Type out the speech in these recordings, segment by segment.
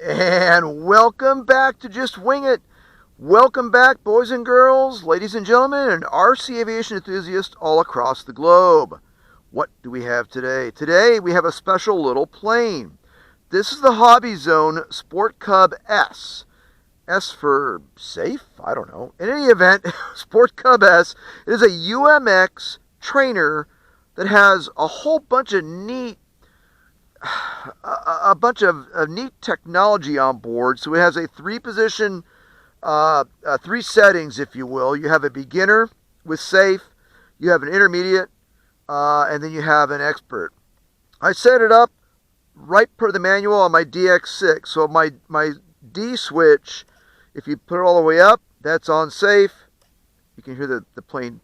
And welcome back to Just Wing It. Welcome back, boys and girls, ladies and gentlemen, and RC aviation enthusiasts all across the globe. What do we have today? Today we have a special little plane. This is the HobbyZone Sport Cub S. S for safe? I don't know. In any event, Sport Cub S, it is a UMX trainer that has a whole bunch of neat neat technology on board. So it has a three-position, three settings, if you will. You have a beginner with safe, you have an intermediate, and then you have an expert. I set it up right per the manual on my DX6. So my D switch, if you put it all the way up, that's on safe. You can hear the plane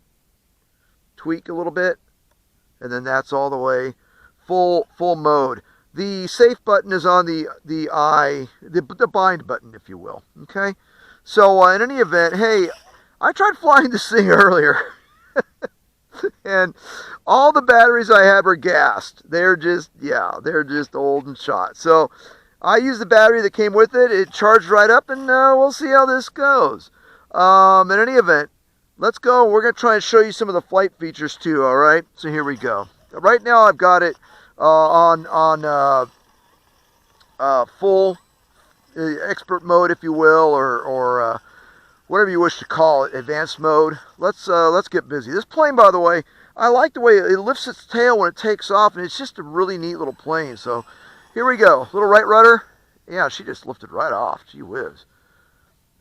tweak a little bit, and then that's all the way full mode. The safe button is on the bind button, if you will. Okay, so in any event, hey, I tried flying this thing earlier, and all the batteries I had were gassed. They're just old and shot. So I used the battery that came with it. It charged right up, and we'll see how this goes. In any event, let's go. We're going to try and show you some of the flight features too, all right? So here we go. Right now I've got it on full expert mode, if you will, or whatever you wish to call it, advanced mode. Let's get busy. This plane, by the way, I like the way it lifts its tail when it takes off, and it's just a really neat little plane. So here we go. Little right rudder. Yeah, she just lifted right off. Gee whiz.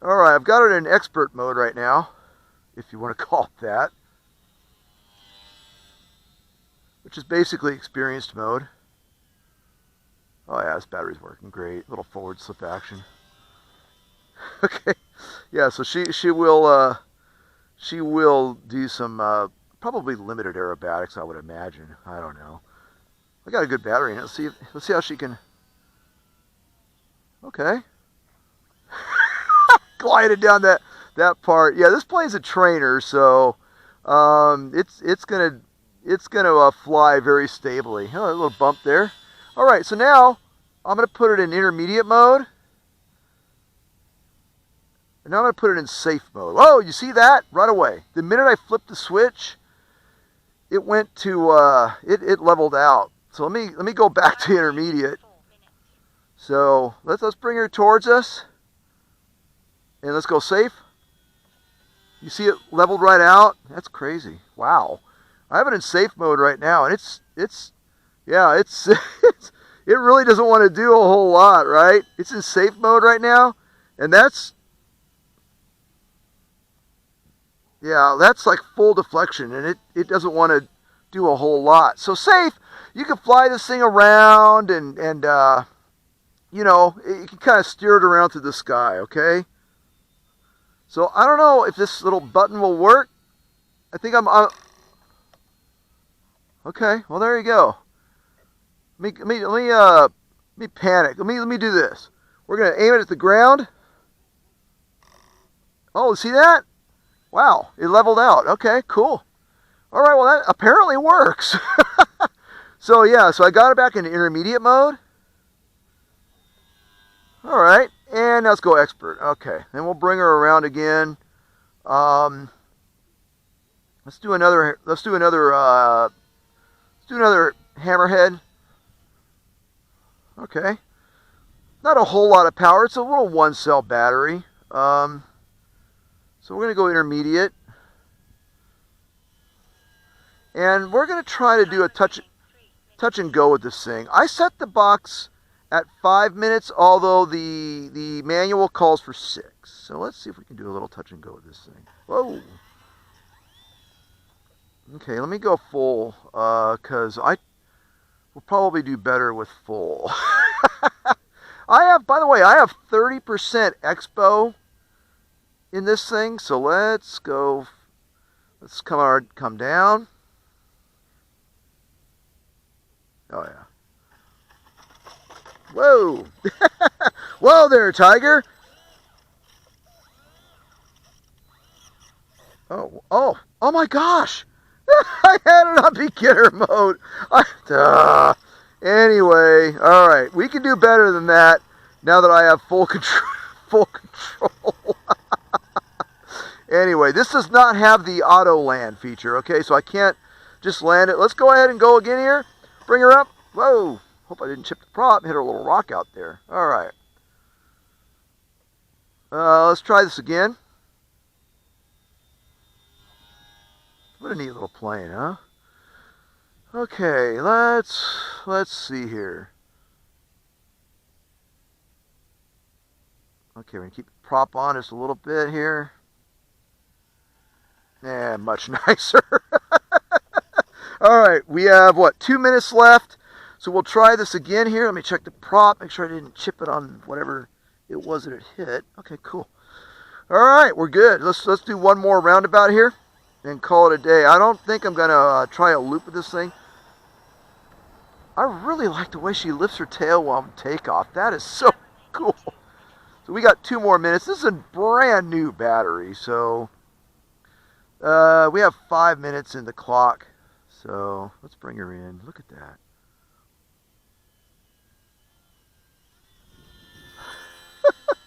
All right, I've got it in expert mode right now, if you want to call it that, which is basically experienced mode. Oh yeah, this battery's working great. Little forward slip action. Okay, yeah. So she will do some probably limited aerobatics, I would imagine. I don't know. I got a good battery in it. Let's see how she can. Okay. Glided down that part. Yeah, this plane's a trainer, so it's gonna fly very stably. Oh, a little bump there. All right, so now I'm gonna put it in intermediate mode, and now I'm gonna put it in safe mode. Oh, you see that right away? The minute I flipped the switch, it went to it leveled out. So let me go back to intermediate. So let's bring her towards us. And let's go safe. You see it leveled right out? That's crazy. Wow. I have it in safe mode right now, and it's it really doesn't want to do a whole lot, right? It's in safe mode right now, and that's like full deflection, and it doesn't want to do a whole lot. So safe, you can fly this thing around, and you can kind of steer it around through the sky, okay? So I don't know if this little button will work. I think I'm okay. Well, there you go. Let me panic. Let me do this. We're gonna aim it at the ground. Oh, see that? Wow, it leveled out. Okay, cool. All right, well that apparently works. So yeah, so I got it back in intermediate mode. All right. And let's go expert. Okay, then we'll bring her around again. Let's do another hammerhead. Okay, not a whole lot of power. It's a little one-cell battery. So we're going to go intermediate, and we're going to try to do a touch and go with this thing. I set the box at 5 minutes, although the manual calls for 6. So let's see if we can do a little touch and go with this thing. Whoa. Okay, let me go full, because I will probably do better with full. By the way, I have 30% expo in this thing, so let's go. Let's come down. Oh yeah. Whoa! Whoa there, Tiger! Oh my gosh! I had it on beginner mode. Anyway, all right, we can do better than that. now that I have full control. Full control. Anyway, this does not have the auto land feature, okay? So I can't just land it. Let's go ahead and go again here. Bring her up. Whoa. Hope I didn't chip the prop. Hit her little rock out there. All right. Let's try this again. What a neat little plane, huh? Okay, let's see here. Okay, we're going to keep the prop on just a little bit here. Yeah, much nicer. All right, we have, what, 2 minutes left. So we'll try this again here. Let me check the prop, make sure I didn't chip it on whatever it was that it hit. Okay, cool. All right, we're good. Let's do one more roundabout here and call it a day. I don't think I'm going to try a loop with this thing. I really like the way she lifts her tail while I'm takeoff. That is so cool. So we got 2 more minutes. This is a brand new battery, so we have 5 minutes in the clock. So let's bring her in. Look at that.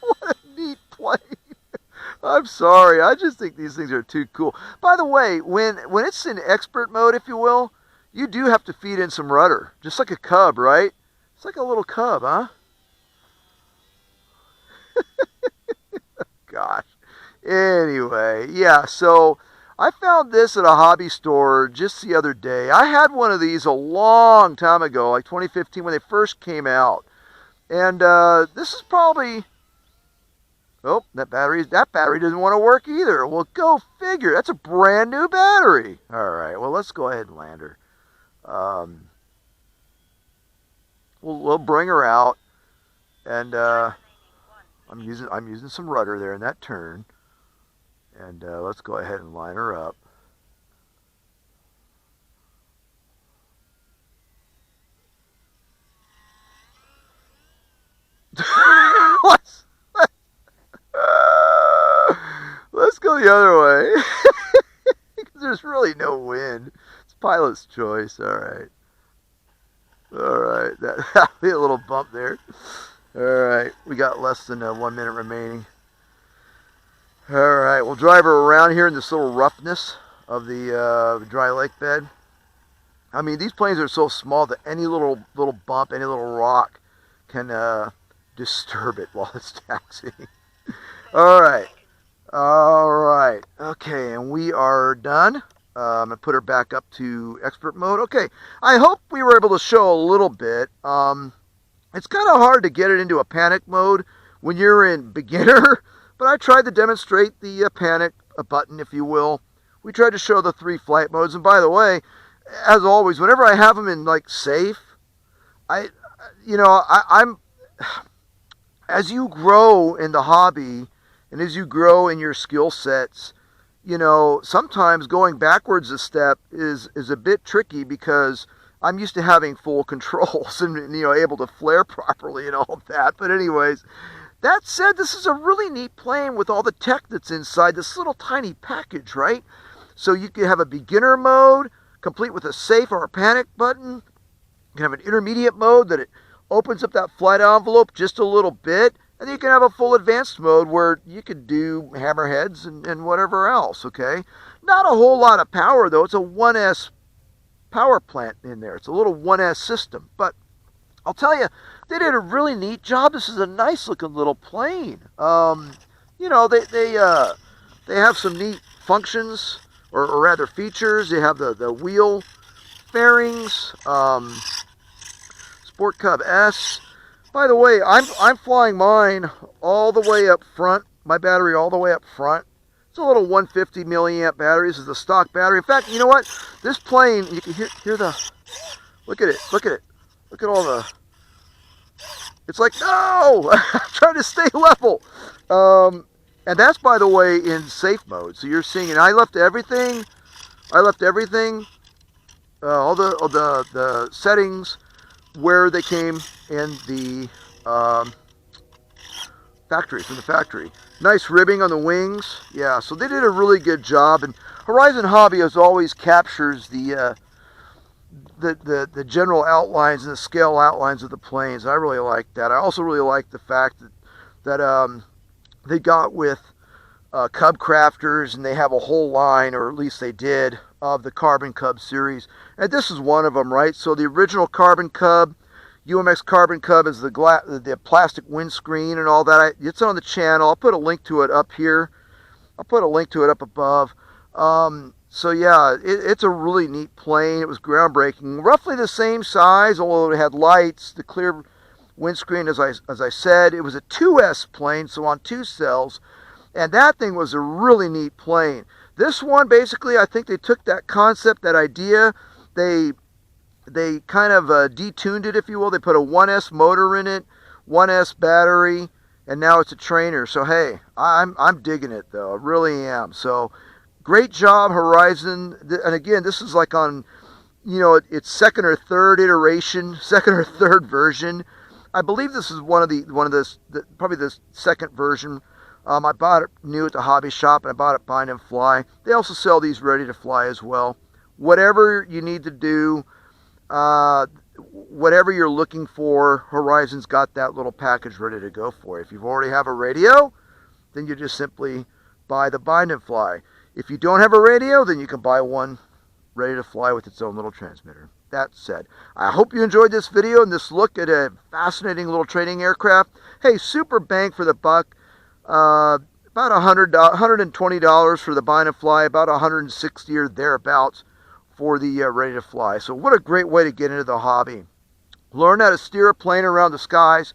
What a neat plane. I'm sorry. I just think these things are too cool. By the way, when it's in expert mode, if you will, you do have to feed in some rudder. Just like a Cub, right? It's like a little Cub, huh? Gosh. Anyway, yeah, so I found this at a hobby store just the other day. I had one of these a long time ago, like 2015 when they first came out. And this is probably... Oh, that battery doesn't want to work either. Well, go figure. That's a brand new battery. All right, well, let's go ahead and land her. We'll bring her out, and I'm using some rudder there in that turn, and let's go ahead and line her up. Let's go the other way. There's really no wind. It's pilot's choice. All right. That'll be a little bump there. All right. We got less than 1 minute remaining. All right. We'll drive her around here in this little roughness of the dry lake bed. I mean, these planes are so small that any little bump, any little rock can disturb it while it's taxiing. All right. Okay, and we are done. I'm going to put her back up to expert mode. Okay, I hope we were able to show a little bit. It's kind of hard to get it into a panic mode when you're in beginner, but I tried to demonstrate the panic button, if you will. We tried to show the 3 flight modes, and by the way, as always, whenever I have them in like safe, I'm as you grow in the hobby and as you grow in your skill sets, sometimes going backwards a step is a bit tricky because I'm used to having full controls and able to flare properly and all of that. But anyways, that said, this is a really neat plane with all the tech that's inside this little tiny package, right? So you can have a beginner mode, complete with a safe or a panic button. You can have an intermediate mode that it opens up that flight envelope just a little bit. And then you can have a full advanced mode where you could do hammerheads and whatever else, okay? Not a whole lot of power, though. It's a 1S power plant in there. It's a little 1S system. But I'll tell you, they did a really neat job. This is a nice-looking little plane. They have some neat functions, or rather features. They have the wheel fairings, Sport Cub S. By the way, I'm flying mine all the way up front. My battery all the way up front. It's a little 150 milliamp battery. This is the stock battery. In fact, you know what? This plane, you can hear the. Look at it. Look at it. Look at all the. It's like, no! I'm trying to stay level. And that's, by the way, in safe mode. So you're seeing it. I left everything. All the settings where they came in the factory, from the factory. Nice ribbing on the wings. Yeah, so they did a really good job. And Horizon Hobby, as always, captures the the general outlines and the scale outlines of the planes. I really like that. I also really like the fact that they got with Cub Crafters, and they have a whole line, or at least they did, of the Carbon Cub series. And this is one of them, right? So the original Carbon Cub, UMX Carbon Cub, is the plastic windscreen and all that. It's on the channel. I'll put a link to it up here. I'll put a link to it up above. So yeah, it's a really neat plane. It was groundbreaking. Roughly the same size, although it had lights, the clear windscreen, as I said. It was a 2S plane, so on 2 cells. And that thing was a really neat plane. This one, basically, I think they took that concept, that idea, they kind of detuned it, if you will. They put a 1S motor in it, 1S battery, and now it's a trainer. So hey, I'm digging it though. I really am. So great job, Horizon. And again, this is like on, its second or third iteration, second or third version. I believe this is probably the second version. I bought it new at the hobby shop, and I bought it Bind and Fly. They also sell these ready to fly as well. Whatever you need to do, whatever you're looking for, Horizon's got that little package ready to go for you. If you already have a radio, then you just simply buy the Bind and Fly. If you don't have a radio, then you can buy one ready to fly with its own little transmitter. That said, I hope you enjoyed this video and this look at a fascinating little training aircraft. Hey, super bang for the buck. About $120 for the Bind and Fly, about $160 or thereabouts for the ready to fly. So what a great way to get into the hobby. Learn how to steer a plane around the skies,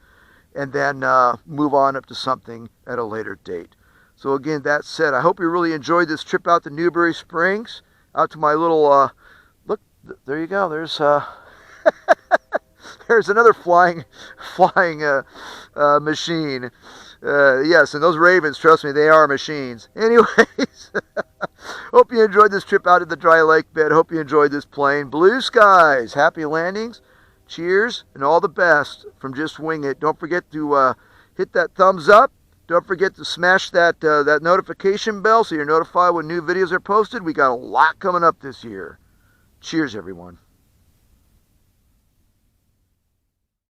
and then move on up to something at a later date. So again, that said, I hope you really enjoyed this trip out to Newberry Springs, out to my little, look, there you go, there's there's another flying machine. Yes, and those Ravens, trust me, they are machines. Anyways, hope you enjoyed this trip out to the dry lake bed. Hope you enjoyed this plane. Blue skies, happy landings, cheers, and all the best from Just Wing It. Don't forget to hit that thumbs up. Don't forget to smash that notification bell so you're notified when new videos are posted. We got a lot coming up this year. Cheers, everyone.